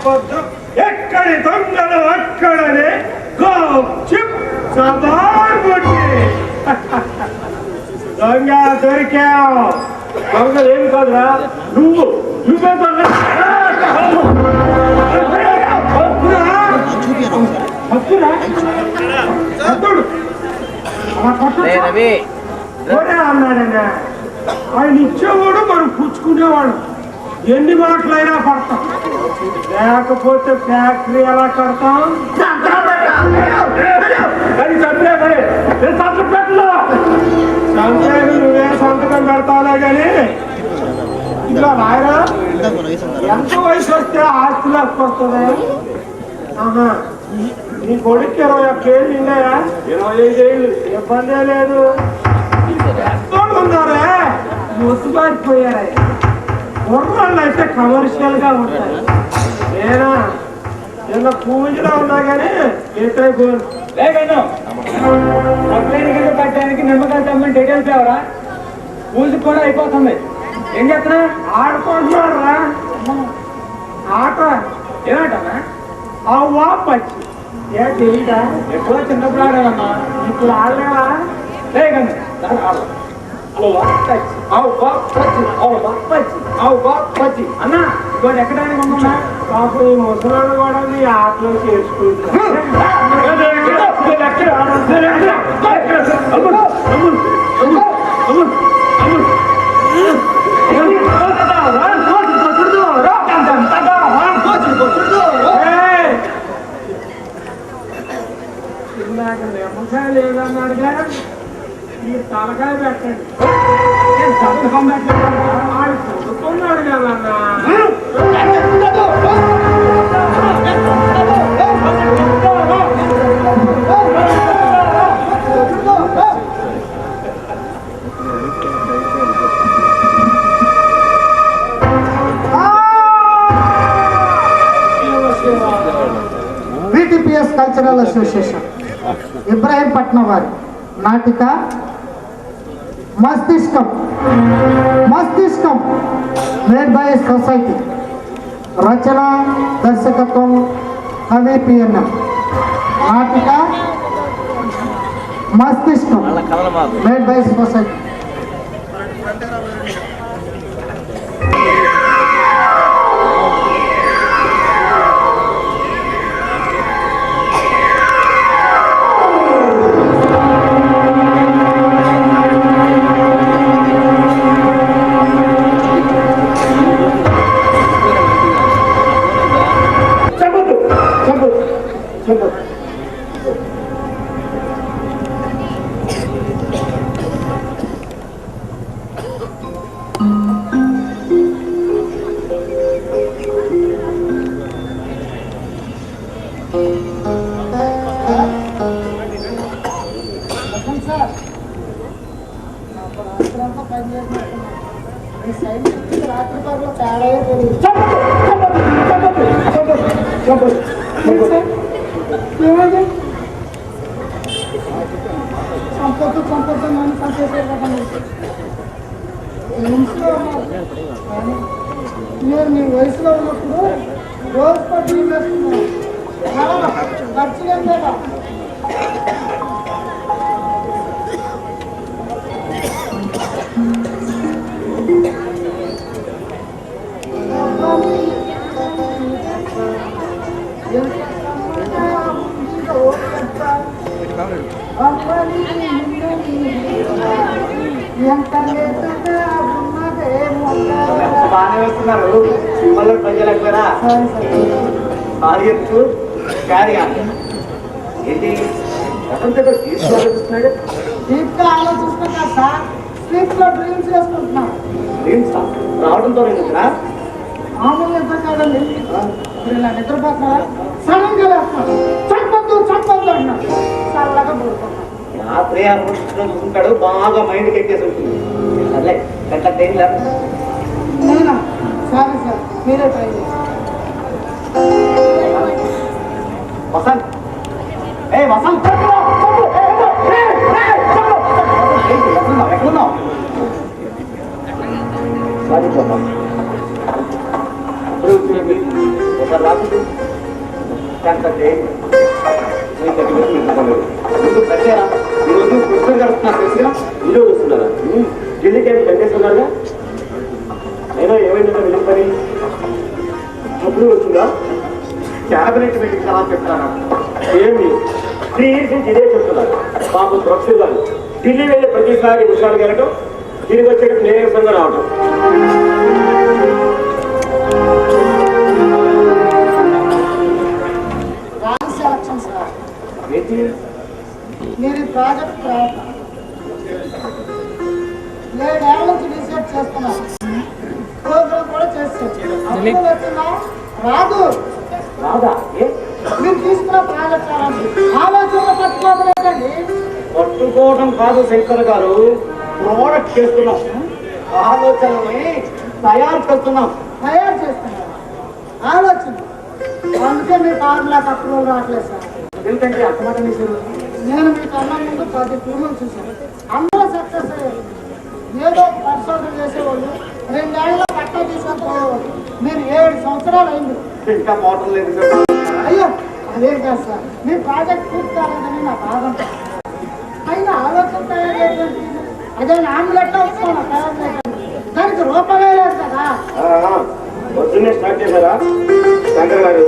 అబద్ధం ఎక్కడి దొంగలు అక్కడనే దొంగ దొరికావు. దొంగలు ఏమి కాదురా, నువ్వే దొంగ. అన్నాడన్నా ఆయన ఇచ్చేవాడు మనం పుచ్చుకునేవాడు. ఎన్ని మాటలైనా పడతాం, లేకపోతే ఫ్యాక్టరీ ఎలా కడతాం? నువ్వే సంతకం పెడతావులే కానీ ఇలా రాయరా. ఎంత వయసు వస్తే ఆస్తి వస్తుంది? ఆహా, నీ కొడుకు 21 ఏళ్ళు నిన్నాయా? 25 ఏళ్ళు, ఇబ్బందే లేదు. ఉన్నారే ముసుబారిపోయారా. కుర్రాళ్ళు అయితే కమర్షియల్ గా ఉంటాయి. నేనా నిన్న పూజలో ఉన్నా కానీ ఎట్టయిపోయాను. కట్టడానికి నిమ్మకాయ తమ్మని డీటెయిల్స్ ఎవరా? పూజ కూడా అయిపోతుంది. ఏం చేస్తున్నా? ఆడుకుంటున్నాడు రా ఆట. ఏమంటా? అవ్వా పచ్చి ఏంటి ఎప్పుడో చిన్నప్పుడు ఆడాలమ్మా, ఇప్పుడు ఆడలేవా? లేకండి అన్నా ఇంకోటి ఎక్కడానికి ఉందా? పాపం ఈ ముసలాడు కూడా నీ ఆటలో చేసుకుంటున్నా. ఇందాక నిమ్మకాయ లేదన్నాడుగా, ఈ తలకాయ పెట్టండి. సంతకం పెట్టండి. ఆడు చదువుకున్నాడు కదన్నా. VTPS కల్చరల్ అసోసియేషన్ ఇబ్రాహీంపట్నం వారి నాటిక మస్తిష్కం మేడ్ బై సొసైటీ. రచన దర్శకత్వం HVPNM. నాటిక మస్తిష్కం మేడ్ బై సొసైటీ. నేను నీ వయసులో ఉన్నప్పుడు రోజు పట్టి వేస్తున్నాను. ఖర్చుగా లేదా? బాగానే వేస్తున్నారు. సినిమాలో ప్రజలెక్కడా ఆడియన్స్ క్యారీ ఏంటి ఆలోచిస్తున్నాడు? డీప్ గా ఆలోచిస్తున్నా సార్. స్లీప్ లో డ్రీమ్స్ వేసుకుంటున్నాను. డ్రీమ్స్ రావడంతో నిద్ర మామూలు నిద్ర కాదండి. ఇప్పుడు ఇలా నిద్రపోతున్నారా? సడన్ గా వేస్తున్నాడు. చంపొద్దు అన్నాడు. చల్లగా పడుతున్నాడు. రాత్రి చూసుకుంటాడు. బాగా మైండ్కి ఎక్కేసి ఉంటుంది. సర్లే గంట ఏం లేదు. నేనా? సరే సార్, మీరే ట్రై చేయండి. వసంత్, వసంత్ ఎక్కడున్నావు? ఒకసారి రాదు ముందు ప్రచారా ఈరోజు కృష్ణ గడుపుతున్నారు తెలుసుగా ఈరోజు వస్తున్నారా ఢిల్లీకి ఏమి కంటేస్తున్నారుగా అయినా ఏమైందో వెళ్ళి పని అప్పుడు వస్తుందా క్యాబినెట్ మీటింగ్ అలా చెప్తారా ఏమి 3 years నుంచి ఇదే చెప్తున్నారు పాపం ప్రొఫెసర్ గారు ఢిల్లీ వెళ్ళే ప్రతిసారి విషయాలు కలగటం తిరిగి వచ్చేటప్పుడు నీరసంగా రావటం నేను ఈ ప్రాజెక్ట్ 7 ఏళ్ల నుంచి రీసెర్చ్ చేస్తున్నాను ప్రోగ్రామ్ కూడా చేస్తాను వచ్చినా రాదు రాదా మీరు తీసుకున్న ప్రాజెక్ట్ ఆలోచనలు పట్టుకోవలేదండి పట్టుకోవడం కాదు శంకర్ గారు ప్రోడక్ట్ చేస్తున్నాం ఆలోచనని తయారు చేస్తున్నాం ఆలోచన అందుకే మీ ఫార్ములా తక్కువ రావట్లేదు సార్ ఎందుకంటే అర్థమాట నేను మీకు అన్న ముందు 10 ఫిల్ములు చూశాను అందరూ సక్సెస్ అయ్యారు ఏదో పరిశోధన చేసేవాళ్ళు 2 ఏళ్ళలో పట్టా తీసుకుపోయేవాళ్ళు మీరు 7 సంవత్సరాలు అయింది ఇంకా మోటార్ లేదు అయ్యో అదేం కాదు సార్ మీ ప్రాజెక్ట్ పూర్తి కాలేదని నా బాధ అయినా ఆలోచన తయారయ్యేటువంటి అదే ఆమ్లెట్లో వస్తాను తయారు చేయడానికి దానికి రూపమే లేదు కదా పొద్దున్నే స్టార్ట్ చేశారా శంకర్ గారు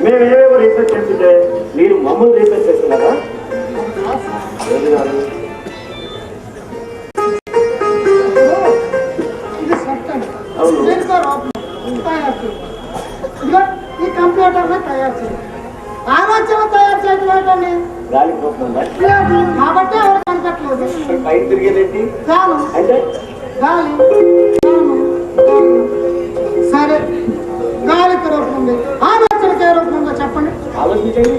మేము ఏవేవో రీసెర్చ్ చేస్తుంటే మీరు మమ్మల్ని రీసెర్చ్ చేస్తున్నారా ఇది సత్యం దీనికో రూపం ఈ కంప్యూటర్ తయారు చేయాలి ఆలోచన తయారు చేయడం ఏంటండి గాలి పోతుందా కాబట్టి ఎవరు కనపట్లేదు పైకి తిరిగేదేంటి గాలి అంటే గాలి సరే గాలికి రూపం ఉంది ఆలోచనకి ఏ రూపం ఉందో చెప్పండి ఆలోచించండి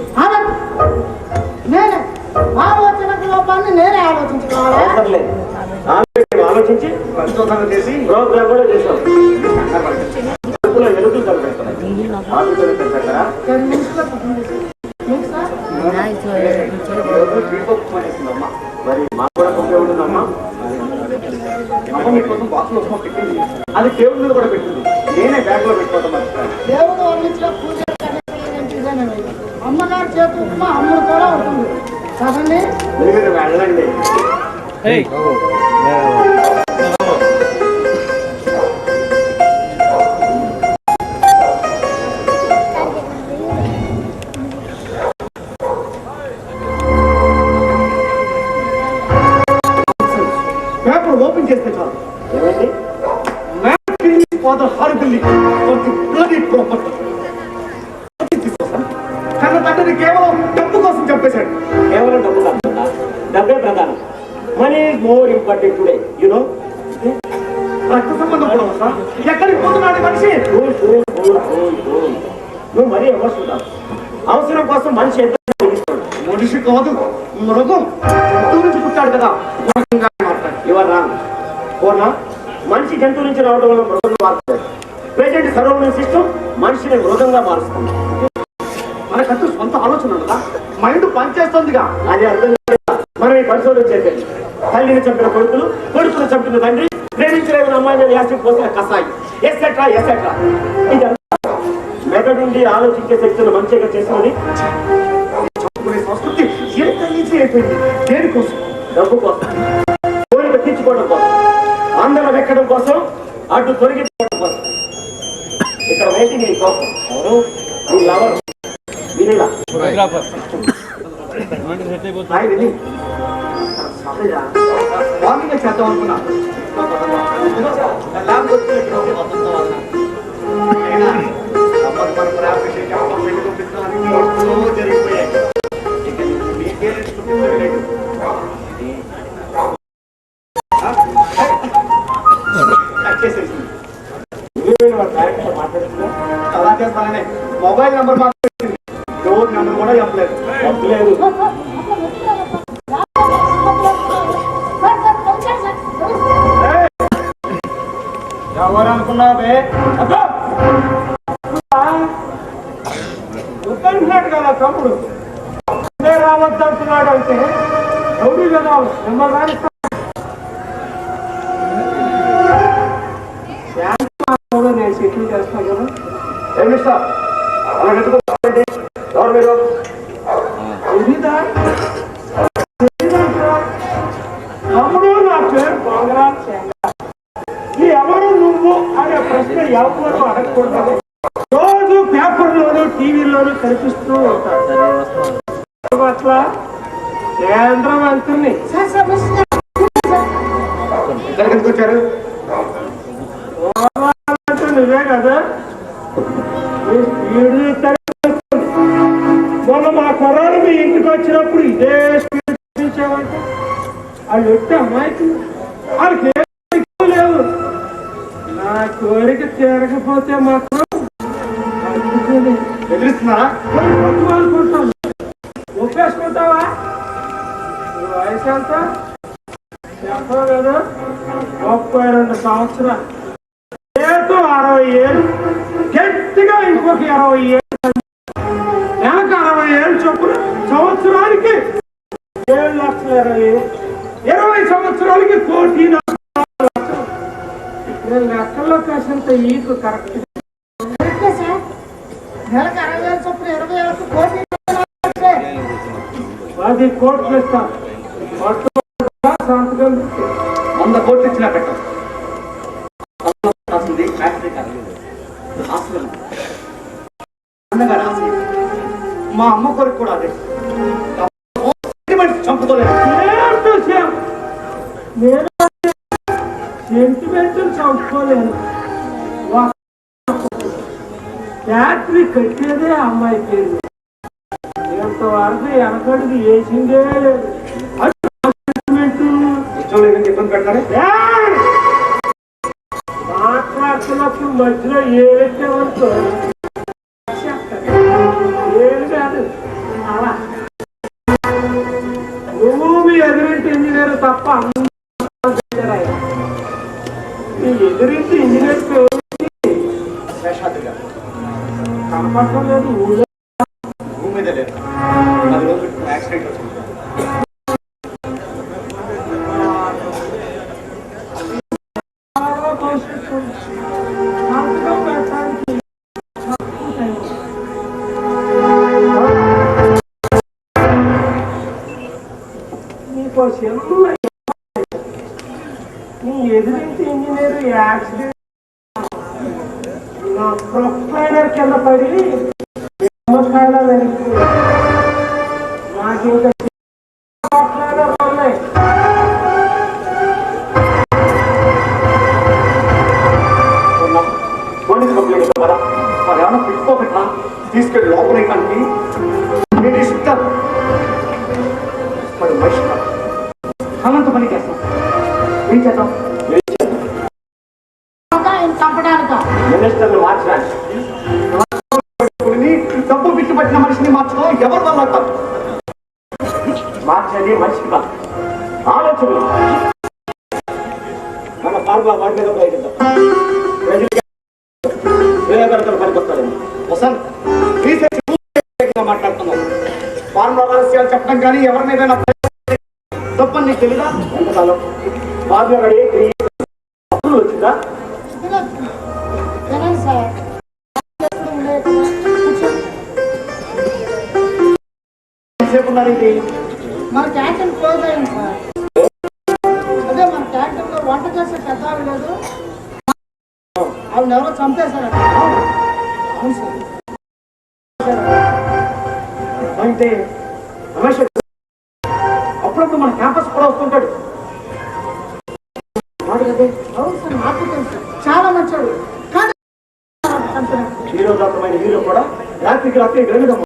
నేనే ఆలోచనకు రూపాన్ని నేనే ఆలోచించుకోవాలి ఆలోచించి పరిశోధన చేసి ప్రోగ్రామ్ కూడా చేసాం వెలుగులు మరి మాకు కూడా కొంచెం ఉంటుందమ్మా మీకోసం బాక్స్ లో పెట్టింది అది టేబుల్ మీద కూడా పెట్టింది నేనే బ్యాగ్ లో పెట్టుకోవడం దేవుడు వర్ణించిన పూజ అమ్మగారి చేతి ఉప్మా అమ్మడు కూడా ఉంటుంది కదండి మీరు వెళ్ళండి పేపర్ ఓపెన్ చేస్తే చాలు ఏమండి ఫాదర్ హార్బిల్లీ ప్రాపర్టీ కన్న తండ్రిని కేవలం డబ్బు కోసం చెప్పేశాడు కేవలం డబ్బు కాకుండా డబ్బే ప్రధానం money is more important today you know రక్త సంబంధం కూడా వస్తా ఎక్కడికి పోతున్నాడు మనిషి నువ్వు మరీ ఎమోషనల్ అవసరం కోసం మనిషి ఎంత మనిషి కాదు మృగం జంతువు నుంచి పుట్టాడు కదా యువర్ రాంగ్ ఓనా మనిషి జంతువు నుంచి రావడం వల్ల మృగంగా మారుతుంది ప్రెజెంట్ సర్వైవల్ సిస్టమ్ మనిషిని మృగంగా మారుస్తుంది మనకంటూ సొంత ఆలోచన ఉందా మైండ్ పనిచేస్తుందిగా అది అర్థం మనం ఈ పరిశోధన చేసేది తల్లిని చంపిన కొడుకులు కొడుకులు చంపిన తండ్రి ప్రేమించలేని అమ్మాయిని యాసిడ్ పోసిన కసాయి ఎస్ఎట్రా ఎస్ఎట్రా ఇదంతా మెదడు నుండి ఆలోచించే శక్తులు మంచిగా చేసినది చంపుకునే సంస్కృతి ఎంత ఈజీ అయిపోయింది దేనికోసం డబ్బు కోసం కోరిక తీర్చుకోవడం కోసం అందరం ఎక్కడం కోసం అటు తొలగించుకోవడం కోసం ఇక్కడ వెయిటింగ్ నీ కోసం ఎవరు నీ లవర్ వినీలా మార్నింగ్ చేద్దాం అనుకున్నా జరిగిపోయాయి అలా చేస్తాననే మొబైల్ నెంబర్ మాట్లాడుతుంది డోర్ నెంబర్ కూడా చెప్పలేదు ఎవరు అనుకున్నావే ఉత్తరించినట్టు కదా తమ్ముడు రావద్దు అంటున్నాడు అంటే రౌడీ కదా నెంబర్ రాణిస్తా నేను సెటిల్ చేస్తున్నా కదా ఏమిస్తా తమ్ముడు నా పేరు బొంగరాల చెంగ. ఈ ఎవరు నువ్వు అనే ప్రశ్న ఎవరు అడగకూడదు. రోజు పేపర్లోను టీవీలోను కనిపిస్తూ ఉంటారు. అట్లా కేంద్ర మంత్రిని వచ్చారు నువ్వే కదా. మొన్న మా కుర్రాడు మీ ఇంటికి వచ్చినప్పుడు ఇదే స్పీడ్ చూపించామంటే వాళ్ళు వచ్చే అమ్మాయికి వాళ్ళకి ఏం లేవు. నా కోరిక తీరకపోతే మాత్రం ఎదురుస్తున్నారా? అనుకుంటాను. ఒప్పేసుకుంటావా? వయసు ఎంత చెప్పవు కదా. 32 సంవత్సరాలు, ఏదో 60 ఏళ్ళు, గట్టిగా ఇంకొక 20 ఏళ్ళు, నెలకు 60 ఏళ్ళు చొప్పున సంవత్సరానికి 7,20,000, 20 సంవత్సరాలకి 1,40,00,000. నేను లెక్కల్లో కాసంత ఈకు కరెక్ట్. సార్ నెలకు 60,000 చొప్పున 20,000 కోటి 10 కోట్లు ఇస్తాను. సంతకం 100 కోట్లు ఇచ్చినా పెట్టాం. అన్నగారు ఆశ, మా అమ్మ కోరిక కూడా అదే. చంపుకోలేదు. నేను సెంటిమెంట్ చంపుకోలేను. ఫ్యాక్టరీ కట్టేదే అమ్మాయి పేరు. ఎంతవరకు వెనకడికి వేసిందే లేదు. ఇబ్బంది పెడతారే మాట్లాడుతున్నప్పుడు మధ్యలో ఏదైతే ఉందో ఏది కాదు. అలా నువ్వు మీ ఎదురింటి ఇంజనీర్ తప్ప మీ ఎదురింటి ఇంజనీర్ కనపడటం లేదు. ఊళ్ళో భూమి మీద లేదు. 10 రోజులు యాక్సిడెంట్ వచ్చింది. నీ ఎదురింటి ఇంజనీర్ యాక్సిడెంట్ నా ప్రొఫైలర్ కింద పడి నిమ్మకాయల వెనక్కి నాకు ఇంకా ప్రొఫైలర్ ఉన్నాయి. మరి ఏమన్నా పెట్టుకోబెట్టా తీసుకెళ్ళి లోపలికి నేను ఇస్తాను. మరి మనిషి అనంత పని చేస్తాం. ఏం చేద్దాం? చంపడానిక మినిస్టర్లు మార్చడానికి తప్పు పిచ్చి పట్టిన మనిషిని మార్చడం ఎవరి వల్ల కాదు. మార్చేది మనిషికి కాదు, ఆలోచనలు. మన ఫార్ములా వాటి మీద ప్రయత్నిద్దాం. విలేకరులు పనికొస్తారండి. వసంత్ మాట్లాడుతున్నాం. ఫార్ములా రహస్యాలు చెప్పడం కానీ ఎవరి మీద తప్పని నీకు తెలీదా? ఎంతకాలం ఫార్ములా అప్పుడు వచ్చిందా? సార్ ఎంతసేపు ఉన్నారేంటి? మన క్యాంటీన్ క్లోజ్ అయింది సార్. అదే మన క్యాంటీన్ లో వంట చేసే పెద్ద ఆవిడ లేదు, ఆవిడ ఎవరో చంపేశారు. అవును సార్. అంటే రమేష్ అప్పుడప్పుడు మన క్యాంపస్ కూడా వస్తుంటాడు. అవును సార్, నాకు తెలుసు, చాలా మంచోడు. కానీ హీరో జాతమైన హీరో కూడా రాత్రికి రాత్రి గ్రహణం.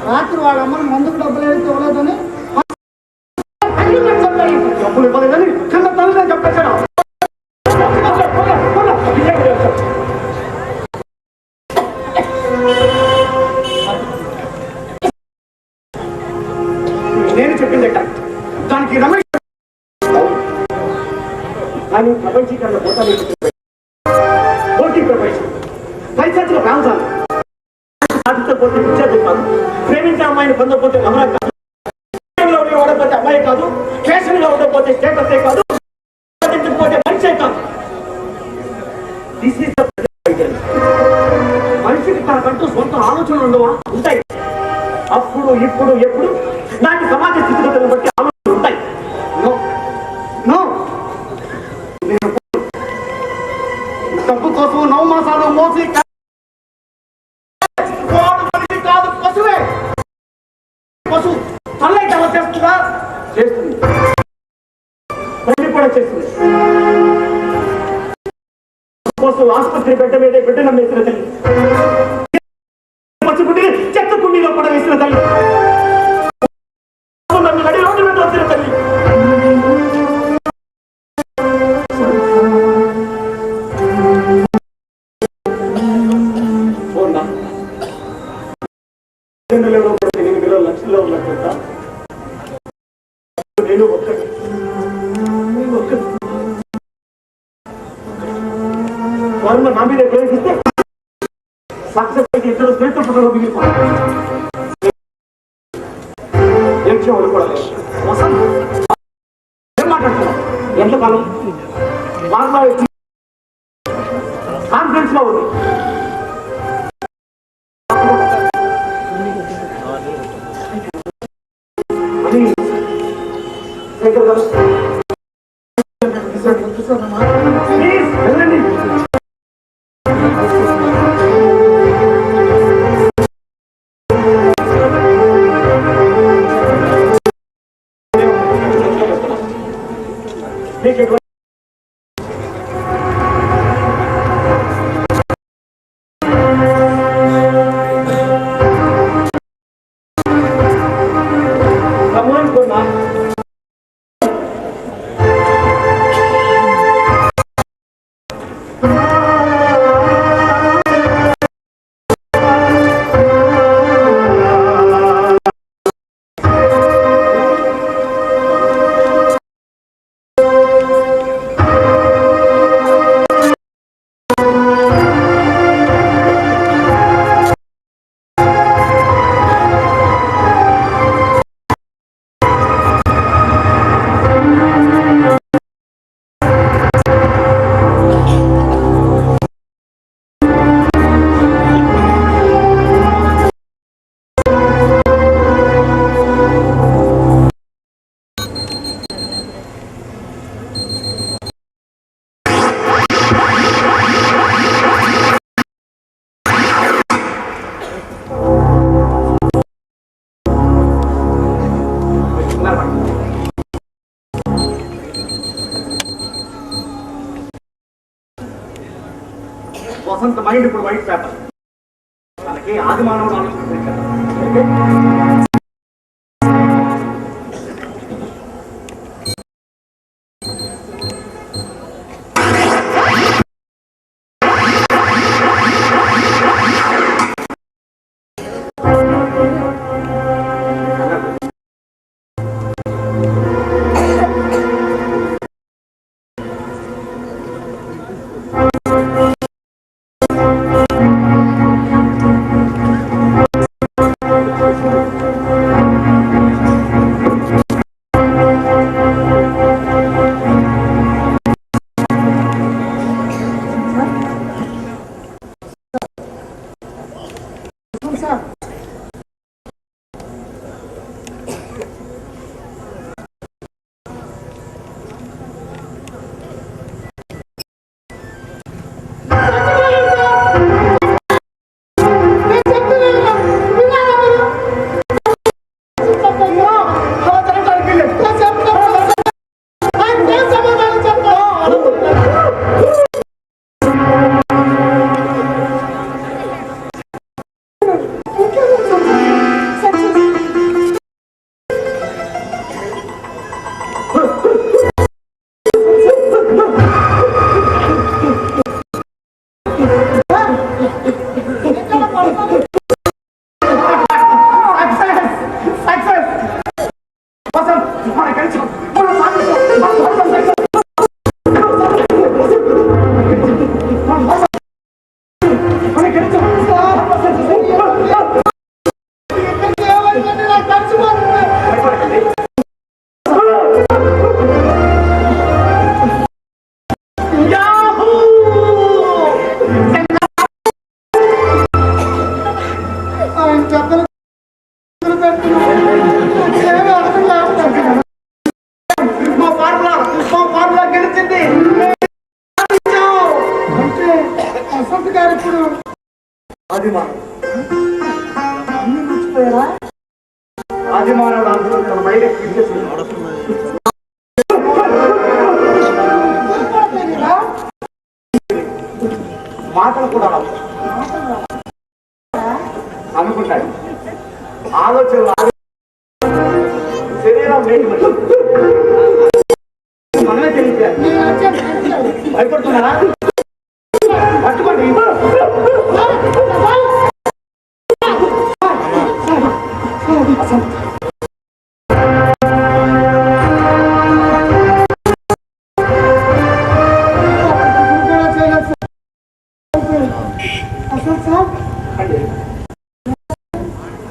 రాత్రి వాళ్ళ అమ్మని మందుకు డబ్బులు అయితే ఇవ్వలేదని డబ్బులు ఇవ్వలేదని కన్న తల్లిదని చెప్పేశాడు. నేను చెప్పింది దానికి రమేష్ కానీ ప్రపంచీకరణ పోటీ ప్రపంచం పైసలు ప్రాంతాలు పోతే విద్యార్థి కాదు, ప్రేమించే అమ్మాయిని పొందకపోతే మహా కాదు, ఓడకపోతే అమ్మాయి కాదు, స్టేషన్లో ఉండకపోతే స్టేటసే కాదు, పోతే మనిషే కాదు. మనిషికి తనకంటూ సొంత ఆలోచనలు ఉండవా? ఉంటాయి. అప్పుడు ఇప్పుడు ఎప్పుడు నాటి సమాజ స్థితిగతులను బట్టి ఆలోచనలు ఉంటాయి. డబ్బు కోసం 9 మాసాలు మోసి కాదు, పశువే. పశువు తల్లైతే అలా చేస్తుందా? చేస్తుంది, తల్లి కూడా చేస్తుంది. కోసం ఆసుపత్రి బిడ్డ మీద బిడ్డను వేసిన తల్లి, పచ్చిగుడ్డిని చెత్త కుండీలో కూడా వేసిన తల్లి, నన్ను నడి రోడ్డు మీద వచ్చిన తల్లి. లక్షల్లో ఉన్నట్టు నేను ఒక్కటి వర్మ నా మీద ప్రవేశిస్తే సక్సెస్ అయితే ఇద్దరు శ్రేష్ఠ పదవులు మిగిలిపోతారు. ఏం చేయవాలి కూడా ఏం మాట్లాడుతున్నాం? ఎంతకాలం వర్మ కాన్ఫరెన్స్ లో ఉంది. వెళ్ళండి. వసంత మైండ్ ఇప్పుడు వైట్ పేపర్, మనకి ఆది మానవుడు ఆలోచించారు. అది మానవుడు అన్ని మర్చిపోయారా? అది మానవుడు అందులో తన మైండ్ ఎక్కించేసి గుర్తుపడతాయిరా? మాటలు కూడా రావు. మాటలు రావా? అనుకుంటాడు ఆలోచనలు శరీరం లేని మనిషి మనమే తెలియజేయాలి. నేను వచ్చాను, తెలుసు. భయపడుతున్నారా? పట్టుకోండి. అసలు సార్ అంటే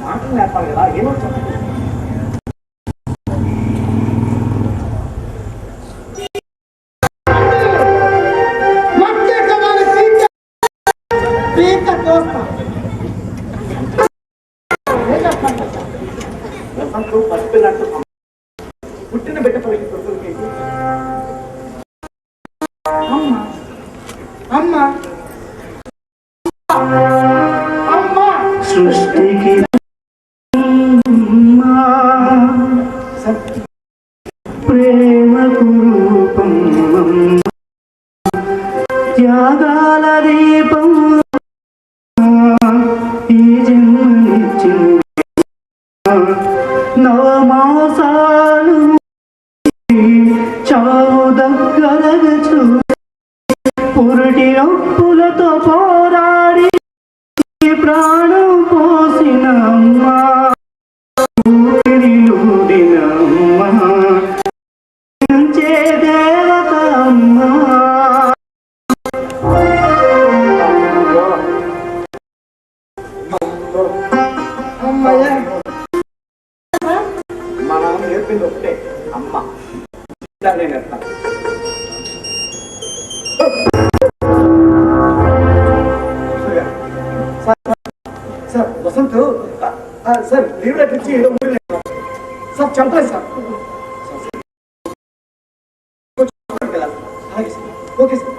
మాటలు నేర్పాలి కదా, ఏమవుతుంది? పసిపిల్లట్టు పుట్టిన బిడ్డ పలికి తొట్టులకేసి అమ్మా అమ్మా సృష్టికి ప్రేమకు రూపం త్యాగాల దీపం ఈ జన్మనిచ్చిన నవమాసాలు చావు దగ్గరగచు పురుటి నొప్పులతో పోరాడి ప్రాణం పోసిన అమ్మా ఊపిరిలూదిన అమ్మా పెంచే దేవత అమ్మా అమ్మయ్య మనం నేర్పింది ఒకటే అమ్మ. దాన్ని నేర్పాలి. Sir Vasanth sir leave letter ఇచ్చి ఏదో ఊరి సార్ చెప్పలేదు సార్. అలాగే సార్, ఓకే సార్.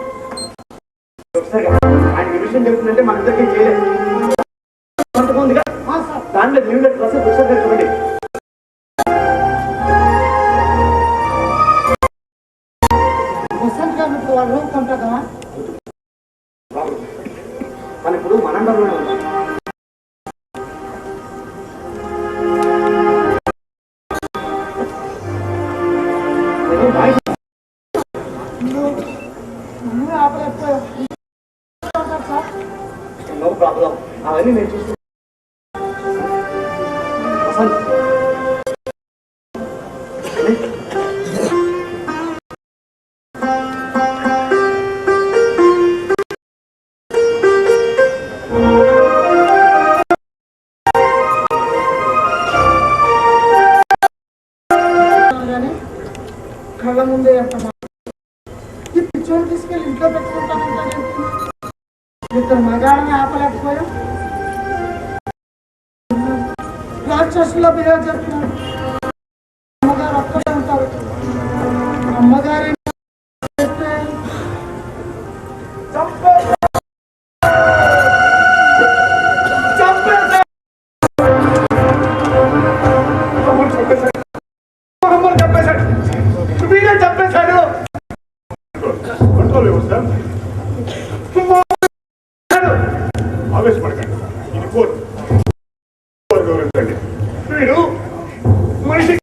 ఒకసారి ఆయన ఈ విషయం చెప్తుందంటే మన ఇద్దరికి చేయలేదు. కొంతమందిగా దాంట్లో లీవ్ లెటర్ రాసి ఒకసారి చూడండి. వసంత్ గారు ఇప్పుడు వాళ్ళు కొంటారా? మన ఇప్పుడు మనందరిలోనే ఉన్నాం. నువ్వు ఆపలేకపోయావు సార్. నో ప్రాబ్లం, అవన్నీ నేను చూసుకుంటాను. వసంత్ కళ్ళ ముందే ఎంత ఈ పిచ్చోళ్ళు తీసుకెళ్ళి ఇంట్లో పెట్టుకుంటానంటే ఇద్దరు మగాళ్ళని ఆపలేకపోయాం. రాక్షసుల్లో బిహేవ్ చేస్తున్నారు. అమ్మగారు ఒక్కడే ఉంటారు. అమ్మగారు ఆవేశపడకండి, ఇది కోర్టు. గౌరవించండి. వీడు మనిషి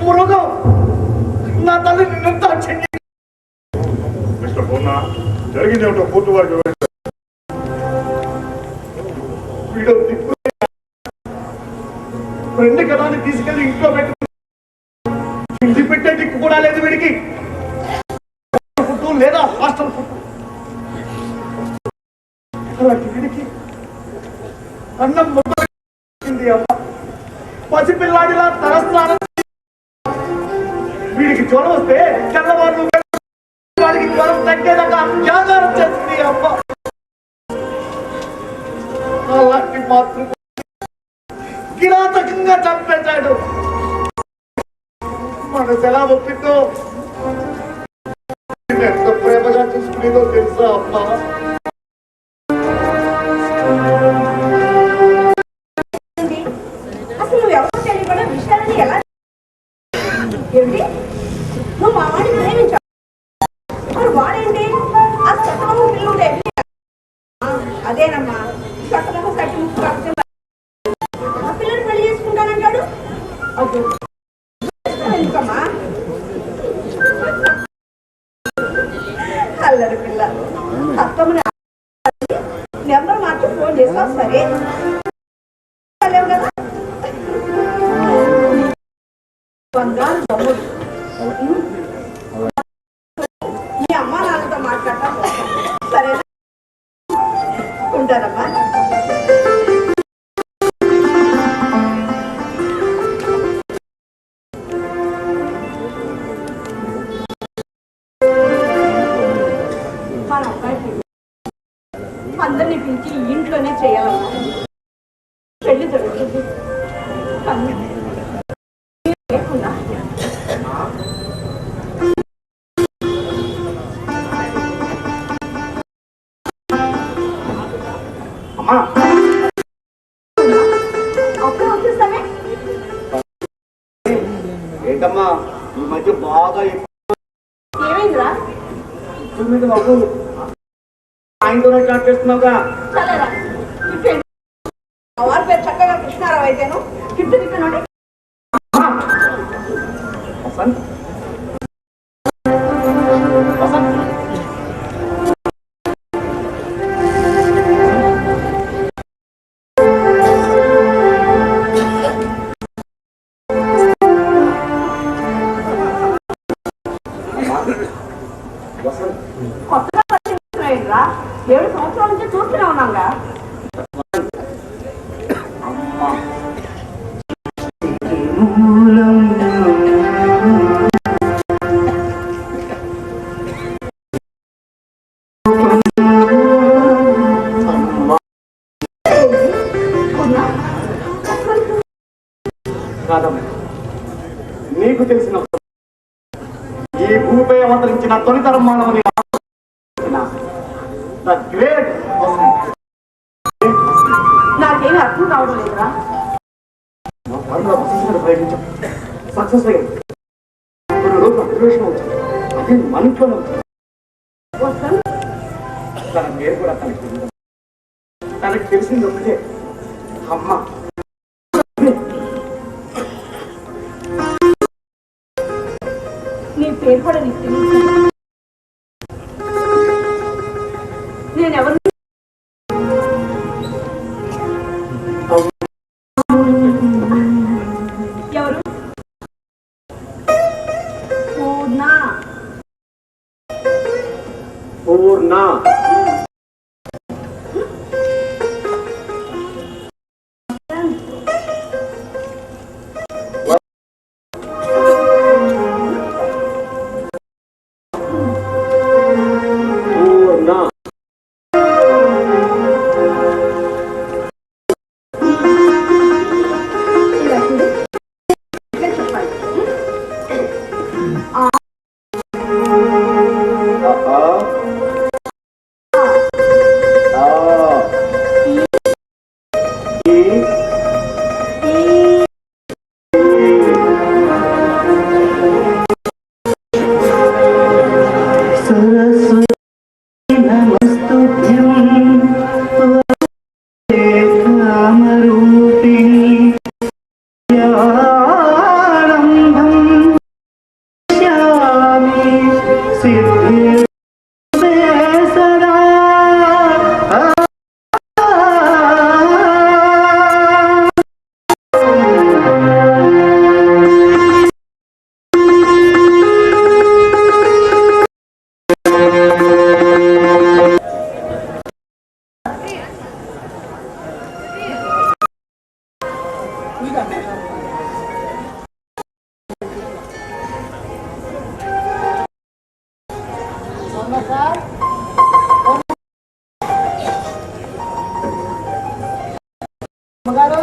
మృగం. నా తల్లి నిన్నంతా చెంది మిస్టర్ పూర్ణ, జరిగింది ఏమిటో కోర్టు వారికి వివరించండి. వీడు ఫ్రెండ్ కదా అని తీసుకెళ్లి ఇంట్లో పెట్టు. ఇంటి పెట్టే దిక్కు కూడా లేదు వీడికి. ఫుడ్ లేదా హాస్టల్ ఫుడ్. అలాంటి వీడికి అన్నం ముద్ద అమ్మ. పసిపిల్లాడిలా తలస్నానం. వీడికి జ్వరం వస్తే తెల్లవారు వాడికి జ్వరం తగ్గేదాకా జాగారం చేస్తుంది అమ్మ. అలాంటి మాతృ కిరాతకంగా చంపేశాడు. మనసు ఎలా ఒప్పిందో, ఎంత ప్రేమగా చూసుకునేదో తెలుసా అమ్మా. ఏమిటి నువ్వు మా వాడిని ప్రేమించావు మరి వాడేంటి ఆ చట్టము పిల్లలు అదేనమ్మా చట్టము కట్టి ముక్కు ఆ పిల్లలు పెళ్లి చేసుకుంటానంటాడు ఎందుకమ్మా అల్లరి పిల్ల అత్తమ్మని నెంబర్ మార్చి ఫోన్ చేస్తావు సరే లేవు కదా బంగారు బొమ్మలు మీ అమ్మ నాన్నతో మాట్లాడటం సరేనా ఉంటారమ్మా మన అబ్బాయి అందరినీ పిలిచి ఇంట్లోనే చేయాలమ్మా పెళ్లి జరుగుతుంది లేకుండా అమ్మా అప్పుడు వచ్చేస్తామే ఏంటమ్మా ఈ మధ్య బాగా ఏమైందిరా ఆయనతోనే స్టార్ట్ చేస్తున్నావుగా చల్లరా వారి పేరు చక్కగా కృష్ణారావు అయితేను కిడ్డు తిక్కనండి వసంత్ వసంత్ కొత్తగా పరిచయం 7 సంవత్సరాల నుంచి చూస్తూనే ఉన్నాగా కాదమ్మా నీకు తెలిసిన ఈ భూమిపై అవతరించిన తొలితరం మానవుని ద గ్రేట్ నాకేమీ అర్థం కావడం లేదురా ప్రయత్నించాం సక్సెస్ అయ్యాం ఇప్పుడు రోజు అబ్జర్వేషన్ వచ్చింది అది మన ఇంట్లోనే వచ్చింది తన పేరు కూడా తనకి తెలిసింది ఒకటే అమ్మ నీ పేరు కూడా నీకు తెలియదు నేనెవరు ఎవరు పూర్ణ అమ్మగారు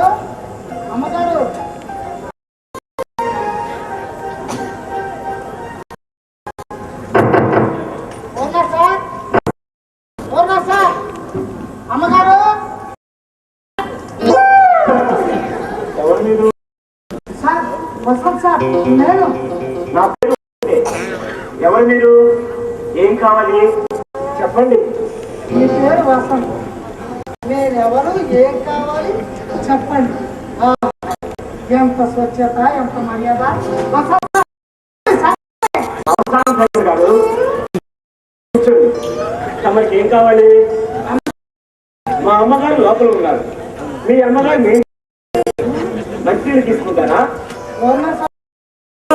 అమ్మగారు సార్ అమ్మగారు ఎవరు మీరు సార్ వసంత్ సార్ నేను నా పేరు ఎవరు మీరు? ఏం కావాలి చెప్పండి. మీ పేరు వసంత. మీరెవరు, ఏం కావాలి చెప్పండి. ఎంత స్వచ్ఛత, ఎంత మర్యాద. వసంత గారు కూర్చోండి. తమకి ఏం కావాలి? మా అమ్మగారు లోపల ఉన్నారు. మీ అమ్మగారు మంచినీళ్ళు తీసుకుంటారా?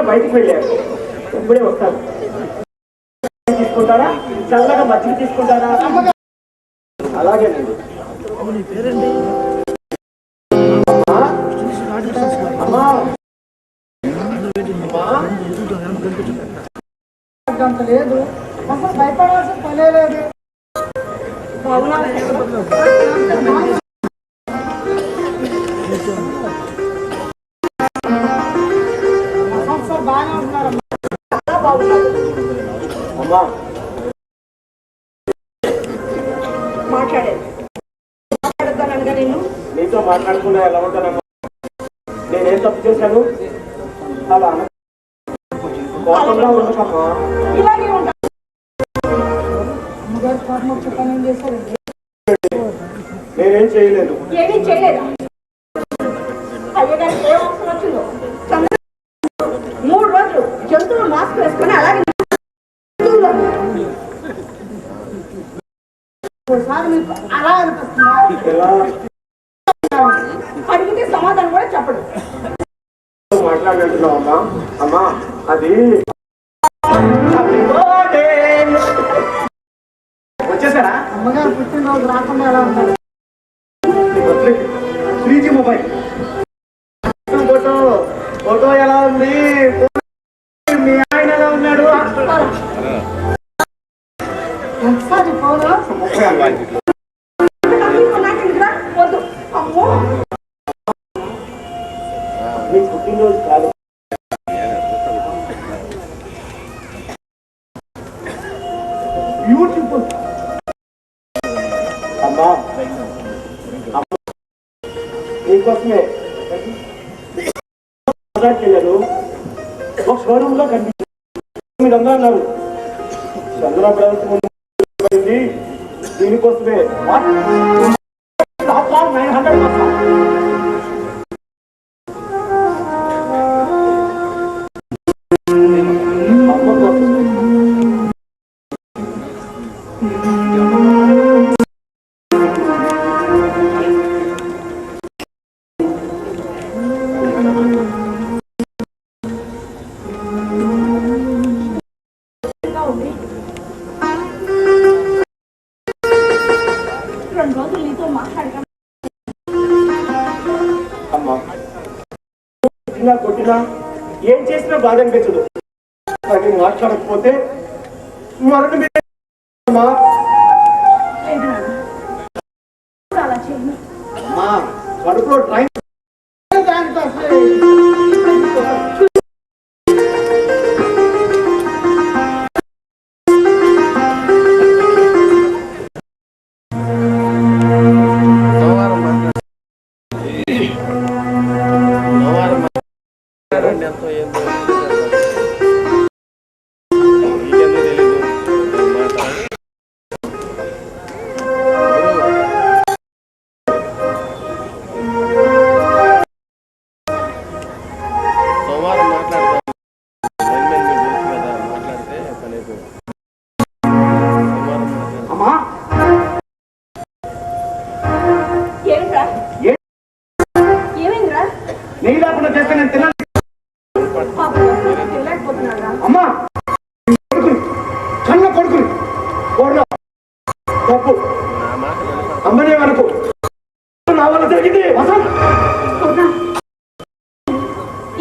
బయటికి వెళ్ళారు, ఇప్పుడే వస్తారు. తీసుకుంటారా? చల్లగా మజ్జిగ తీసుకుంటారా? అలాగేనండి. అమ్మా అంత లేదు, అసలు భయపడాల్సిన పనే లేదు. బాగానే ఉంటున్నారమ్మా. అమ్మా మాట్లాడతానగా నేను నీతో మాట్లాడకుండా ఎలా ఉంటానమ్మా? నేనేం తప్పు చేశాను? అలా కోపంగా ఉండకమ్మా. ఇలాగే ఉంటాను. అమ్మగారు కోపం వచ్చే పని ఏం చేశారండి? నేనేం చేయలేదు. ఏమీ చేయలేదా? అయ్యగారికి ఏ అవసరం వచ్చిందో 3 రోజులు జంతువులు మాస్క్ వేసుకొని అలాగే ఒకసారి మీకు అలా అనిపిస్తుందా? ఎలా అడిగితే సమాధానం కూడా చెప్పడు. మాట్లాడుతున్నావు అమ్మా? అమ్మా అది వచ్చేసారా? అమ్మగారు పుట్టినరోజు రాకుండా ఎలా ఉంటారు? 3G మొబైల్ ఫోటో ఫోటో ఎలా ఉంది? మీ ఆయన ఎలా ఉన్నాడు? ఒకసారి ఫోన్ వద్దు. అమ్మో మీ పుట్టినరోజు కాదు. బ్యూటిఫుల్ అమ్మా. నీకోసమే వెళ్ళారు. ఒక షోరూమ్ లో కనిపించారు. మీరందరూ అన్నారు చంద్రబాబు దీనికోసమే 900. ఉంది. 2 రోజులు నీతో మాట్లాడగా అమ్మా కొట్టినా ఏం చేసినా బాధ అనిపించదు. కానీ మాట్లాడకపోతే మరణం అలా చేయను. అమ్మా కడుపులో ట్రైన్ నెయ్యి లేకుండా చేస్తే నేను తిన్నాను. అమ్మా కొడుకుని కన్న కొడుకుని కోడలో తప్పు అమ్మనే వరకు నా వల్ల జరిగింది.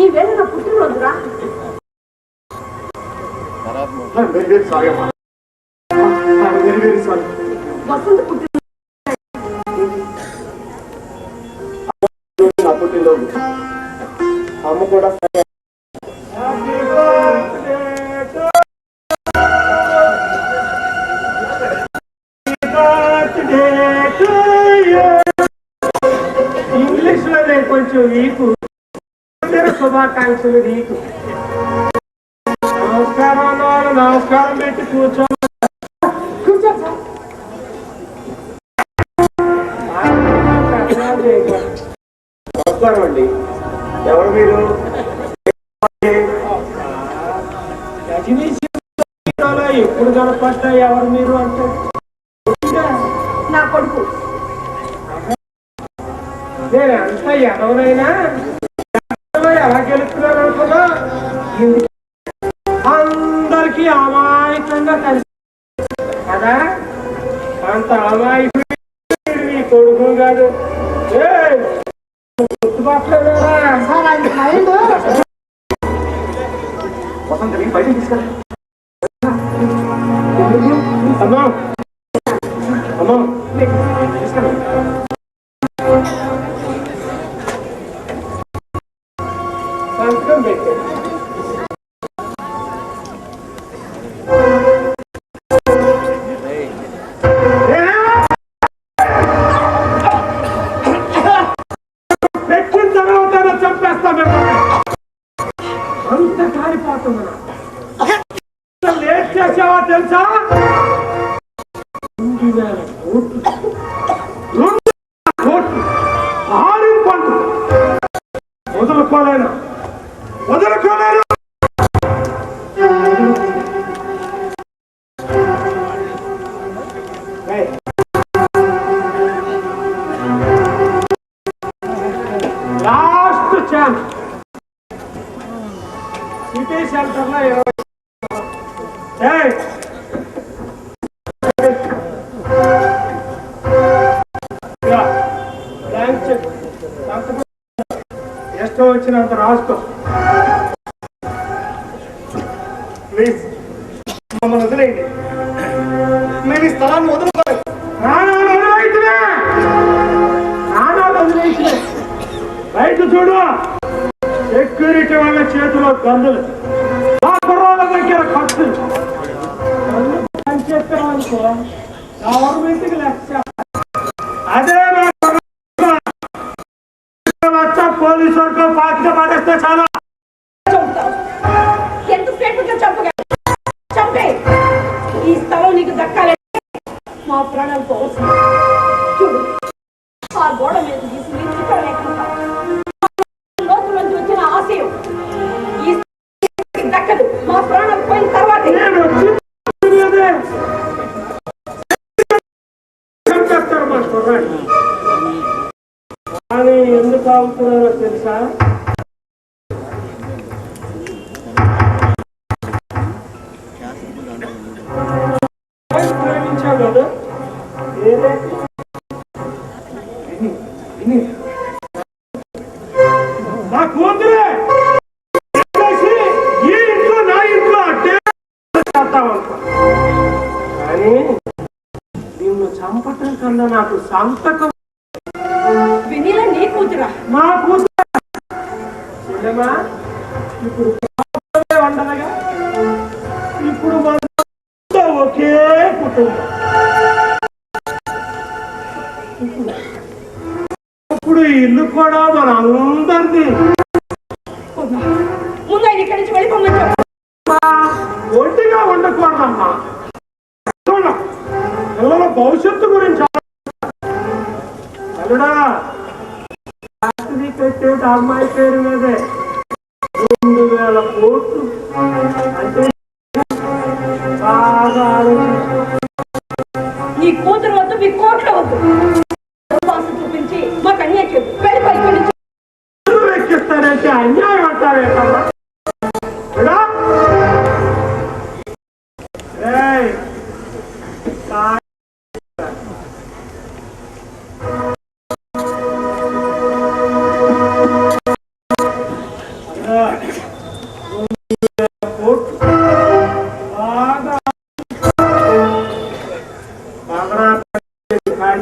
ఈ వేళ నా పుట్టినరోజురా. వెరీ వెరీ సారీ అమ్మా. Very very sorry. వసంత పుట్టిన నా పుట్టినరోజు అమ్మ కూడా సరే. ఇంగ్లీష్ లో కొంచెం వీకు శుభాకాంక్షలు నీకు. నమస్కారం పెట్టి కూర్చో. కూర్చోండి సార్. నమస్కారం అండి. ఎవరు మీరు? రజనీ సినిమాలో ఎప్పుడు కనపడ్డా ఎవరు మీరు అంటే నా కొడుకు. నేను ఎంత ఎవరైనా ఎలా గెలుస్తున్నాను అనుకున్నా అందరికీ అమాయకంగా కలిసి కదా. అంత అమాయకుడు మీ కొడుకు కాదు. గుర్తుపట్టలేదా? సార్ ఆయన మైండ్ వసంత బయట తీసుకెళ్ళి. అమ్మా అమ్మా తీసుకెళ్ళి. సంతకం పెట్టే. పెట్టిన తర్వాత చంపేస్తా మిమ్మల్ని. అంత కాలిపోతున్నా. లేట్ చేసావా తెలుసా? 2,000 కోట్లు. 2,000 కోట్లు ఆరిన పండు వదులుకోలేను. Last chance. సిటీ సెంటర్ లో 20 బ్యాంక్ చెక్ ఎష్టో వచ్చినంత రాసుకో. ప్లీజ్ మమ్మల్ని వదిలేయండి. మేము ఈ స్థలాన్ని వదులుకోలేదు. రైతు చూడు, సెక్యూరిటీ వాళ్ళ చేతిలో గందులు, మా కుర్రోళ్ళ దగ్గర ఖర్చులు అని చెప్పామనుకో గవర్నమెంట్కి లక్ష. అదే లక్ష పోలీసు వాడితో పాతిక పడేస్తే చాలా. ఎంత సేపుగా చంపే ఈ స్థలం నీకు దక్కాలంటే మా ప్రాణాలు పోవచ్చు. చూడు, ఆ గోడ మీద తీసి నీ చిత్రం లేకుండా లోతులోంచి వచ్చిన ఆశయం ఈ స్థలానికి దక్కదు. మా ప్రాణాలు పోయిన తర్వాతే చంపేస్తారు మా కుర్రాడు. కానీ ఎందుకు ఆగుతున్నారో తెలుసా? ప్రేమించావు కదా, ఏదే నా కూతురే ఈ ఇంట్లో నా ఇంట్లో అట్టే చేస్తామంట. కానీ నిన్ను చంపటం కన్నా నాకు సంతకం. వినీల నీ కూతురా? మా కూతురు చెల్లెమా, ఇప్పుడు వండగా ఇప్పుడు మన ఒకే కుటుంబం. ఇప్పుడు ఇల్లు కూడా మన అందరిది. ముందు ఆయన ఇక్కడి నుంచి వెళ్ళిపోమని చెప్పు. ఒంటిగా ఉండకూడదమ్మా. పిల్లల భవిష్యత్తు గురించి అల్లుడా, పెట్టేది అమ్మాయి పేరు మీదే 2,000 కోట్లు అంటే బాగా ఆలోచించు. నీ కూతురు వద్దు, మీ కోట్లు వద్దు. చూపించి మాకు అన్యాయం చెప్పు. వెళ్ళిపోయి ఎక్కిస్తారంటే అన్యాయం అంటారేటమ్మా.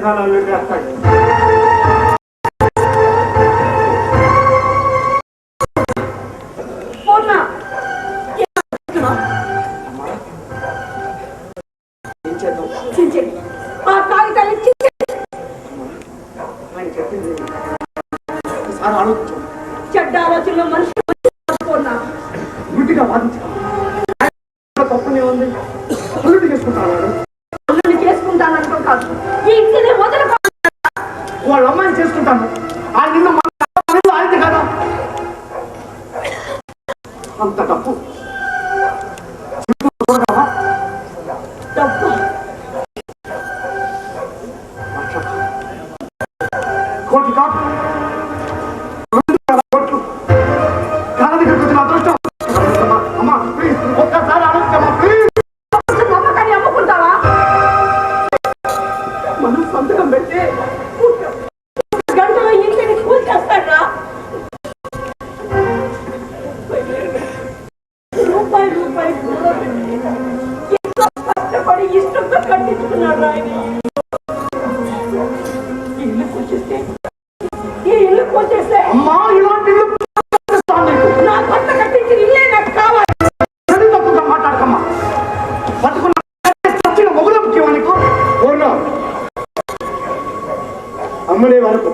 కాగితాలు చేస్తాడు. ఆ కాగితాలు చెడ్డ ఆలోచనలో మనిషి గుడ్డిగా వాదించాలి. తప్పునే ఉంది. అల్లుడిని చేసుకుంటాను, అల్లుడిని చేసుకుంటానంటూ కాదు, ఈ ఇంటిని వదులుకో. వాళ్ళ అమ్మాయిని చేసుకుంటాను. ఆయన నిన్న ఆయన కదా అంత తప్పు. తప్పు కోటి కాదు, 2,000 కోట్లు కాళ్ళ దగ్గరికి వచ్చిన అదృష్టం. అమ్మా ప్లీజ్ ఒక్కసారి ఆలోచించమ్మా ప్లీజ్. నమ్మకాన్ని అమ్ముకుంటావా? మనం సంతకం పెట్టి గంటలో ఇంటిని కూల్చేస్తాడా? రూపాయి ఎంతో కష్టపడి ఇష్టంతో కట్టించుకున్నాడు ఆయన. ఈ ఇల్లు కూల్చేస్తే అమ్మా ఇలాంటి నా కొత్త కట్టించిన ఇల్లే నాకు కావాలి. తప్పుగా మాట్లాడకమ్మా. బతుకున్న చచ్చిన మొగుల ముఖ్యమా నీకు? అమ్మనే వరకు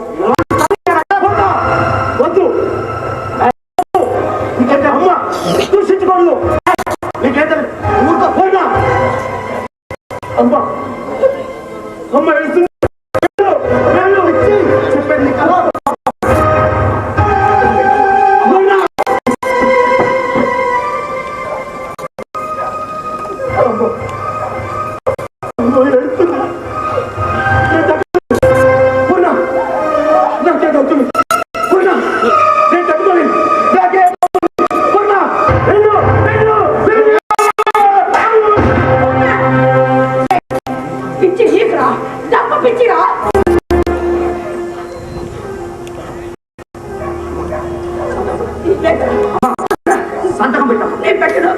వద్దు. నీకైతే అమ్మ దూషించుకోండు. నీకైతే ఊరితో పోయినా అమ్మ అమ్మ వెళ్తుంది. చెప్పండి నీకు అలా పిచ్చి నీకురా, డబ్బ పిచ్చిరా. సంతకం పెట్టాము. నేను పెట్టను.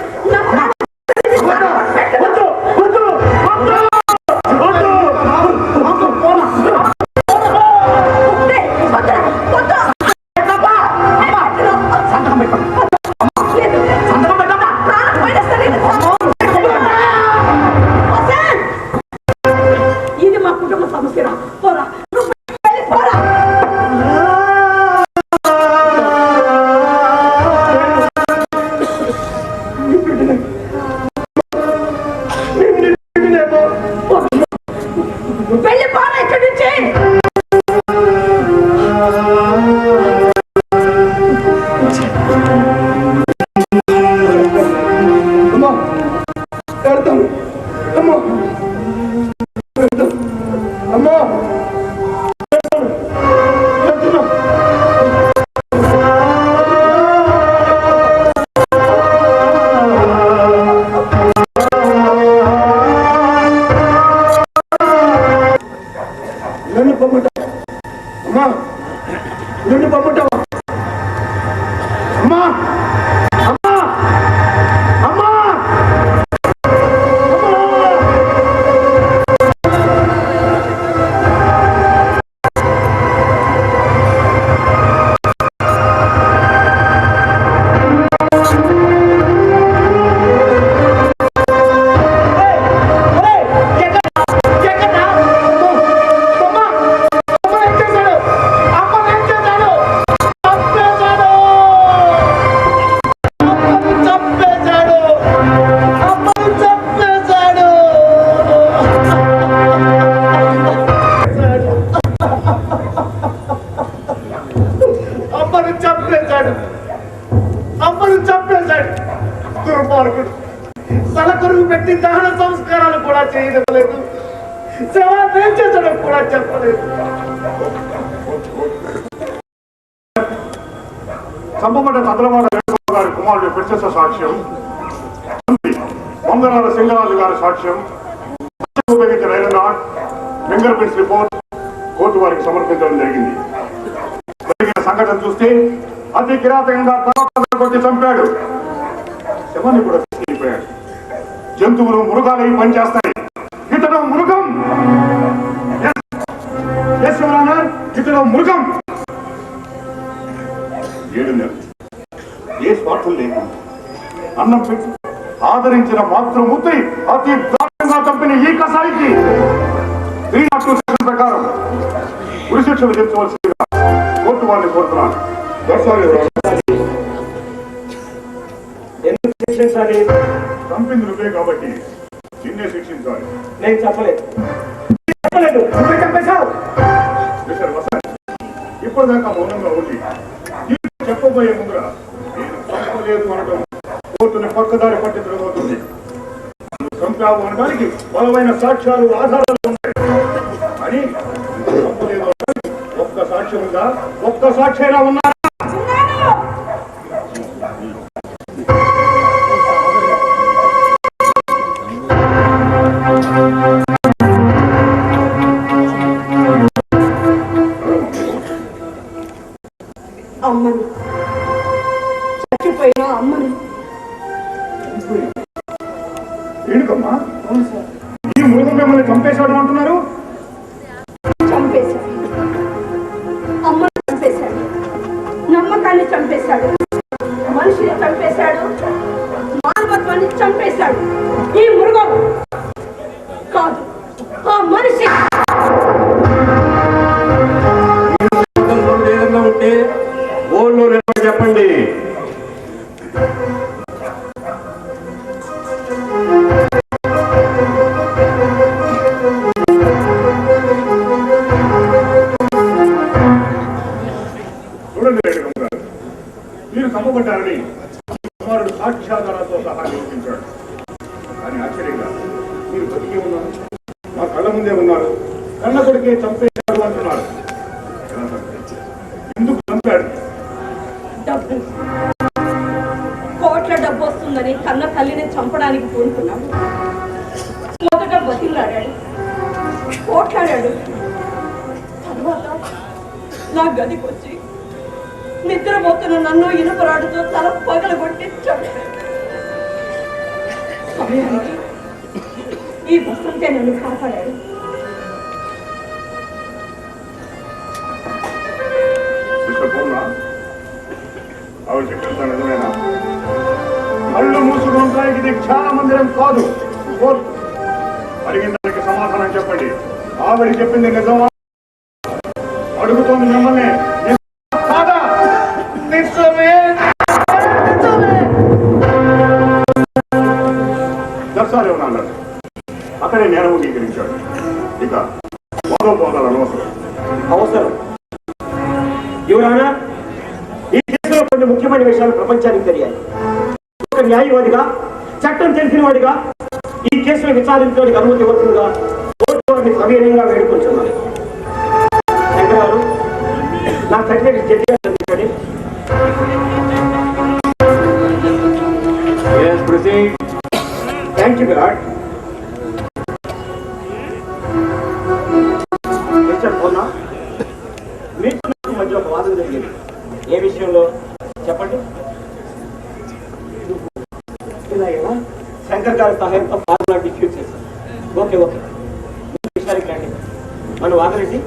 ఇది మా కుటుంబ సమస్య. పోరా, పోరా. వెళ్ళి పోరా ఇక్కడి నుంచి. అమ్మా వెళ్తాను. అమ్మా అమ్మా నన్ను పంపుతావా? అమ్మా నన్ను పంపుతావా? అమ్మా అమ్మా అమ్మా అమ్మను చంపేశాడు. దుర్మార్గుడు. సలకరువు పెట్టి దహన సంస్కారాలు కూడా చేయలేదు. శవాన్ని ఏం చేశాడో కూడా చెప్పలేదు. చంపబడ్డ చంద్రబాబు గారి కుమారుడు పిడిచేస సాక్ష్యం, మంగళాల సింగరాజు గారి సాక్ష్యం, ఉపయోగించిన రైలునాట్ ఫింగర్ ప్రింట్స్ రిపోర్ట్ కోర్టు వారికి సమర్పించడం జరిగింది. జరిగిన సంఘటన చూస్తే అతి కిరాతకంగా కొట్టి చంపాడు. శవాన్ని కూడా తీసుకెళ్ళిపోయాడు. జంతువులు మృగాలు పనిచేస్తాయి. ఇతడు మృగం. ఇతడు మృగం. 7 నెలలు ఏ స్వార్థం లేకుండా అన్నం పెట్టి ఆదరించిన మాతృమూర్తి అతి దారుణంగా చంపిన ఈ కసాయికి 302 సెక్షన్ ప్రకారం ఉరిశిక్ష విధించవలసిందిగా కోర్టు వారిని కోరుతున్నాను. శిక్షించాలి? చంపింది నువ్వే కాబట్టి నిన్నే శిక్షించాలి. నేను చెప్పలేదు. నువ్వే చంపేశావు. మిస్టర్ వసంత్, ఇప్పటిదాకా మౌనంగా ఉండి తీర్పు చెప్పబోయే ముందర నేను చంపలేదు అనడం కోర్టుని పక్కదారి పట్టించబోతుంది. చంపావు అనడానికి బలమైన సాక్ష్యాలు ఆధారాలు ఉన్నాయి అని చంపలేదు అనడానికి ఒక్క సాక్ష్యం ఉందా? ఒక్క సాక్షిగా ఉన్నారా? అమ్మను, చచ్చిపోయిన అమ్మను. ఏడుకమ్మా, ఈ మృగం మిమ్మల్ని చంపేశాడు అంటున్నారు? చంపేశాడు, అమ్మను చంపేశాడు, నమ్మకాన్ని చంపేశాడు, మనిషిని చంపేశాడు, మానవత్వాన్ని చంపేశాడు. ఈ మృగం కాదు, ఆ మనిషి. ఏదన్నా ఉంటే ఓళ్ళు చెప్పండి. చూడండి రేణుకమ్మ గారు, మీరు చంపబడ్డారని కుమారుడు సాక్ష్యాధారాలతో సహా నిరూపించాడు. కానీ ఆశ్చర్యంగా మీరు బతికే ఉన్నారు, మా కళ్ళ ముందే ఉన్నారు, కళ్ళ కొడుకే చంపేశాడు అంటున్నారు. ఎందుకు చంపాడు? డబ్బు, కోట్ల డబ్బు వస్తుందని కన్న తల్లిని చంపడానికి కోరుకున్నాడు. మొదట బతిలాడాడు, కోట్లాడాడు. తర్వాత నా గదికి వచ్చి నిద్రపోతున్న నన్ను ఇనుపరాడుతో తల పగలగొట్టి చంపాడు. సమయానికి ఈ వసంతే నన్ను కాపాడాడు. ఆవిడ చెప్పింది నిజమేనా? కళ్ళు మూసుకుంటానికి ఇది క్షార మందిరం కాదు, కోర్టు. అడిగిన దానికి సమాధానం చెప్పండి. ఆవిడ చెప్పింది నిజమా? అడుగుతోంది మిమ్మల్ని. దర్శాలు ఏమన్నా అన్నారు, అక్కడే నేరం అంగీకరించాడు. ఇక పోదాలు అనవసరం. అవసరం యువరానా, ఈ కేసులో కొన్ని ముఖ్యమైన విషయాలు ప్రపంచానికి తెలియాలి. ఒక న్యాయవాదిగా, చట్టం తెలిసిన వాడిగా ఈ కేసును విచారించడానికి అనుమతి ఇవ్వకుండా కోర్టుని సవినయంగా వేడుకుంటున్నాను. శంకర్ గారు, నా సర్టిఫికేట్ జడ్జిగా అందించండి. Thank you Virat. మిస్టర్ పోన్నా, మీకు నాకు మధ్య ఒక వాదన జరిగింది. ఏ విషయంలో చెప్పండి. శంకర్ గారి సహాయంతో ఫార్ములా డిఫ్యూజ్ చేశారు. ఓకే ఓకే, విషయానికి రండి. మన వాదనండి.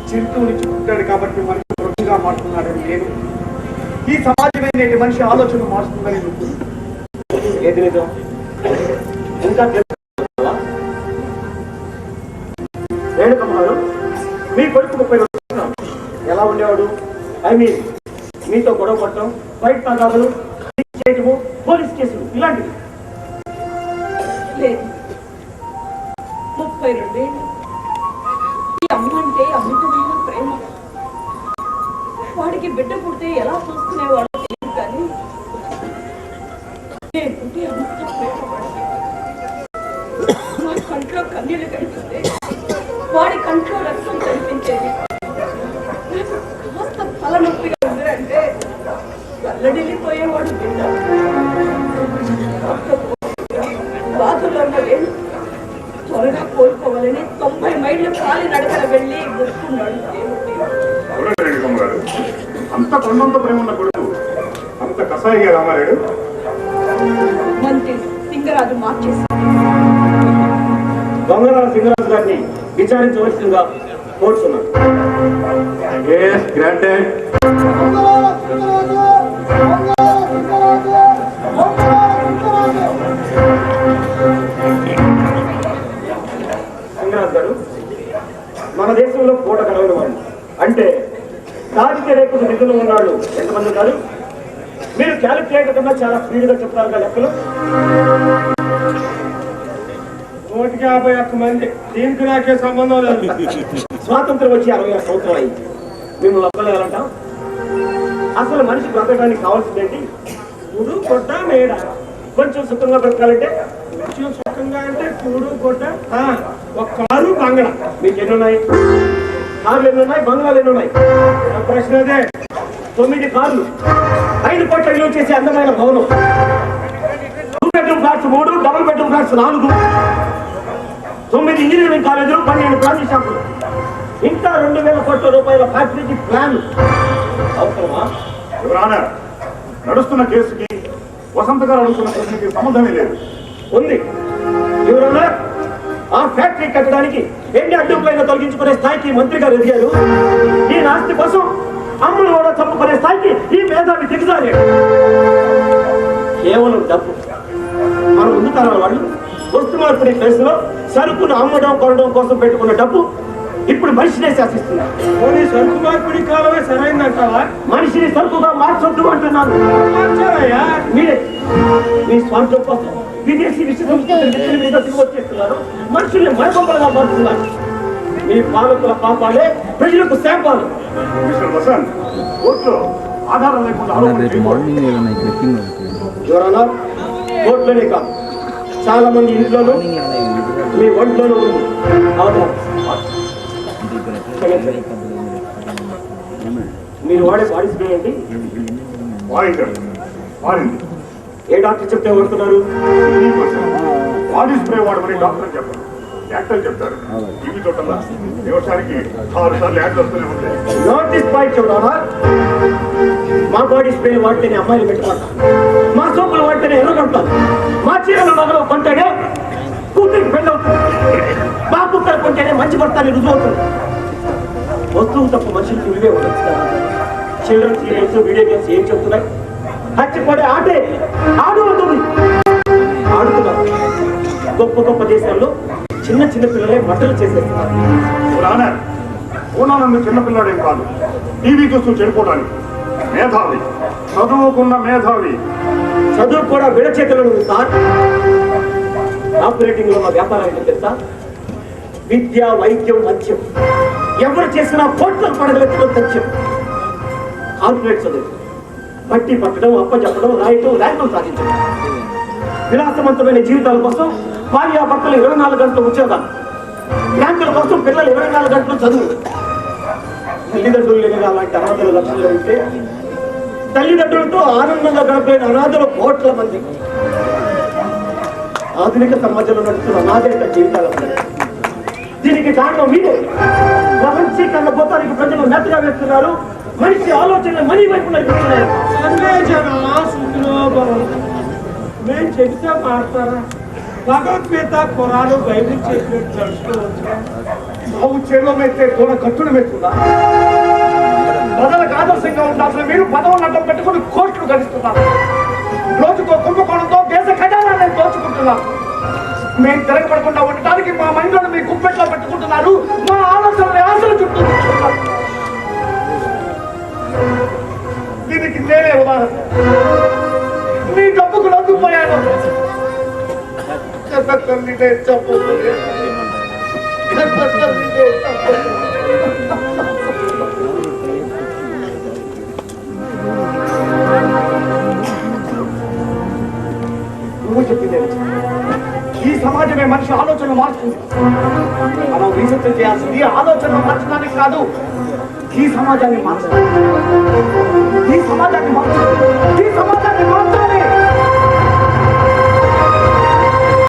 చిరుతూని చుట్టాడు కాబట్టి మనిషి మృగంగా మారుతున్నాడని నేను, ఈ సమాజమే నేటి మనిషి ఆలోచన మారుతుందని నువ్వు. ఏది నిజం? ఇంకా రేణుకమ్మ గారు, మీ కొడుకు 30 సంవత్సరాలు ఎలా ఉండేవాడు? ఐ మీన్ మీతో గొడవ పడటం, బయట తగాదులు చేయటము, పోలీస్ కేసులు ఇలాంటివి. లేదు, 32 ఏళ్ళు. ఈ అమ్మ అంటే అమితమైన ప్రేమ. వాడికి బిడ్డ పుడితే ఎలా చూసుకునేవాడో తెలియదు, కానీ నేనంటే అంత ప్రేమ వాడికి. నా కంట్లో కన్నీళ్ళు కనిపిస్తే వాడి కంట్లో రక్తం కనిపించేది. కాస్త తలనొప్పిగా ఉందంటే కళ్ళడిల్లిపోయేవాడు బిడ్డ. బాధలో ఉన్న నేను త్వరగా కోలుకోవాలని 90 మైళ్ళు కాలి నడకన వెళ్ళి గుర్తున్నాడు. అంత కొండంత ప్రేమ ఉన్న కొడుకు అంత కసాయిగా రామారాడు. మంత్రి సింగరాజు మార్చేశాడు. దొంగరాల సింగరాజు గారిని విచారించవలసిందిగా కోరుతున్నాను. సింగరాజు గారు, మన దేశంలో పూట గడవని వాళ్ళు అంటే తాగితే రేపు నిధులు ఉన్నాళ్ళు ఎంతమంది ఉన్నారు? మీరు క్యాలిక్యులేటర్ కన్నా చాలా స్పీడ్ గా చెప్తారు కదా లెక్కలు. 151 మంది, దీనికి నాకే సంబంధం లేదు. స్వాతంత్రం వచ్చి 66 సంవత్సరాలు అయింది. మిమ్మల్ని ఒక్కలేదంటాం. అసలు మనిషి బ్రతకడానికి కావాల్సిందేంటి? కూడు కొట్ట మేడ. కొంచెం సుఖంగా బ్రతకాలంటే కొంచెం సుఖంగా అంటే కూడు కొట్ట, ఒక కారు బంగళ. మీకు ఎన్ని ఉన్నాయి? కార్లు ఎన్ని ఉన్నాయి? బంగ్లాలు ఎన్ని ఉన్నాయి? నా ప్రశ్న అదే. 9 కార్లు, 5 కోట్ల విలువ చేసే అందమైన భవనం, 2 bedroom flats 3, double bedroom flats 4, 9 engineering కాలేజీలు, 12 బ్రాంచ్ షాపులు, ఇంకా 2,000 కోట్ల రూపాయల ఫ్యాక్టరీకి ప్లాన్ అవసరమా? ఎవరానా నడుస్తున్న కేసుకి వసంత గారు అడుగుతున్న ప్రశ్నకి సంబంధమే లేదు. ఉంది. ఎవరన్నా ఆ ఫ్యాక్టరీ కట్టడానికి ఎన్ని అడ్డంకులైనా తొలగించుకునే స్థాయికి మంత్రి గారు ఎదిగారు. ఈ ఆస్తి కోసం అమ్ములు కూడా చంపుకునే స్థాయికి ఈ మేధావి దిగజారాడు. కేవలం డబ్బు. మన ముందు తరాల వాళ్ళు వస్తు మార్పిడి కేసులో సరుకును అమ్మడం కొనడం కోసం పెట్టుకున్న డబ్బు ఇప్పుడు మనిషినే శాసిస్తున్నారు. పోనీ సరుకు మార్పిడి కాలమే సరైందంటావా? మనిషిని సరుకుగా మార్చొద్దు అంటున్నాను. మార్చారయ్యా. మీరే మీ స్వార్థం కోసం విదేశీ విషయం మీద వచ్చేస్తున్నారు. మనుషుల్ని మరొకలుగా మారుతున్నారు. మీ పాలకుల పాపాలే ప్రజలకు శాపాలు. మిస్టర్ వసంత్, కోర్టులో ఆధారం లేకుండా ఆరోపణ ఎవరన్నా కోర్టులోనే కాదు, చాలా మంది ఇంట్లోనూ మీ ఒంట్లోనూ ఉంది ఆధారం. మీరు వాడే బాడీ ఏంటి? మారింది. ఏ డాక్టర్ చెప్తే వాడుతున్నారు? బాడీ స్ప్రే వాడమని డాక్టర్ చెప్పారు, యాక్టర్ చెప్తారు. టీవీ చూడాల వ్యవసాయానికి 6 సార్లు యాక్టర్ వస్తూనే ఉంటాయి. నోటీస్ పాయింట్ చూడాలా? మా బాడీ స్ప్రే వాడితేనే అమ్మాయిలు పెట్టుకుంటాం, మా సోపులు వాడితేనే ఎర్రగొడతాం, మా చీరలు నగలు కొంటేనే కూతురికి పెళ్ళి అవుతుంది, మా కుక్కలు కొంటేనే మంచి భర్తని రుజువు అవుతుంది. వస్తువు తప్ప మనుషులకు విలువే ఉండొచ్చు కదా. చిల్డ్రన్ సీరియల్స్, వీడియో గేమ్స్ ఏం చెప్తున్నాయి? హచ్చిపడే ఆటే ఆడు ఉంటుంది. ఆడుతున్నారు. గొప్ప గొప్ప దేశాల్లో చిన్న చిన్న పిల్లలే మటలు చేసేస్తున్నారు. పూర్ణానంద చిన్నపిల్లాడేం కాదు, టీవీ చూస్తూ చెడిపోవడానికి మేధావి, చదువుకున్న మేధావి. చదువు కూడా విడచేతులు ఉంది సార్. ఆపరేటింగ్ లో మా వ్యాపారం ఏంటో తెలుసా? విద్య, వైద్యం, మద్యం ఎవరు చేసినా కోట్లకు పడగలెత్తడం తథ్యం. కార్పొరేట్ చదువు బట్టి పట్టడం, అప్ప చెప్పడం, రాయటం, ర్యాంకులు సాధించడం, విలాసవంతమైన జీవితాల కోసం భార్యాభర్తలు 24 గంటలు ఉద్యోగాలు, ర్యాంకుల కోసం పిల్లలు 24 గంటలు చదువు. తల్లిదండ్రులు లేని అలాంటి అనాథల లక్షలు ఉంటే తల్లిదండ్రులతో ఆనందంగా గడిపిన అనాథలు కోట్ల మంది. ఆధునిక సమాజంలో నడుస్తున్న అనాథేత జీవితాల దీనికి కారణం మీరే. ప్రపంచీకరణ పోతానికి ప్రజలు మెత్తగా వేస్తున్నారు. మనిషి ఆలోచన మనీ వైపు నడుపుతున్నారు. మేము చెప్తే మాడతారా? భగవద్గీత, ఖురాను, బైబిల్ చెప్పినట్టు తెలుసుకోవచ్చు. బాబు చేలో మెత్తే కూడా కట్టుడు మెత్తుందా? ప్రజలకు ఆదర్శంగా ఉండాల్సిన మీరు పదవులు అడ్డం పెట్టుకుని కోట్లు గడిస్తున్నారు. రోజుకో కుంభకోణంతో దేశ ఖజానాన్ని దోచుకుంటున్నారు. మేము తిరగబడకుండా ఉండటానికి మా మైండ్లను మీ గుప్పెట్లో పెట్టుకుంటున్నారు. మా ఆలోచనలు ఆశలు చుట్టూ తిరుగుతున్నారు. దీనికి నేనే ఉదాహరణ. మీ డబ్బుకు లొంగిపోయాను. తల్లినే చెప్పబోయే నువ్వు చెప్పింది ఈ సమాజమే మనిషి ఆలోచనలు మార్చుకుంది. మనం రీసెర్చ్ చేయాల్సింది ఆలోచనలు మార్చడానికి కాదు, ఈ సమాజాన్ని మార్చాలి. ఈ సమాజాన్ని మార్చాలి.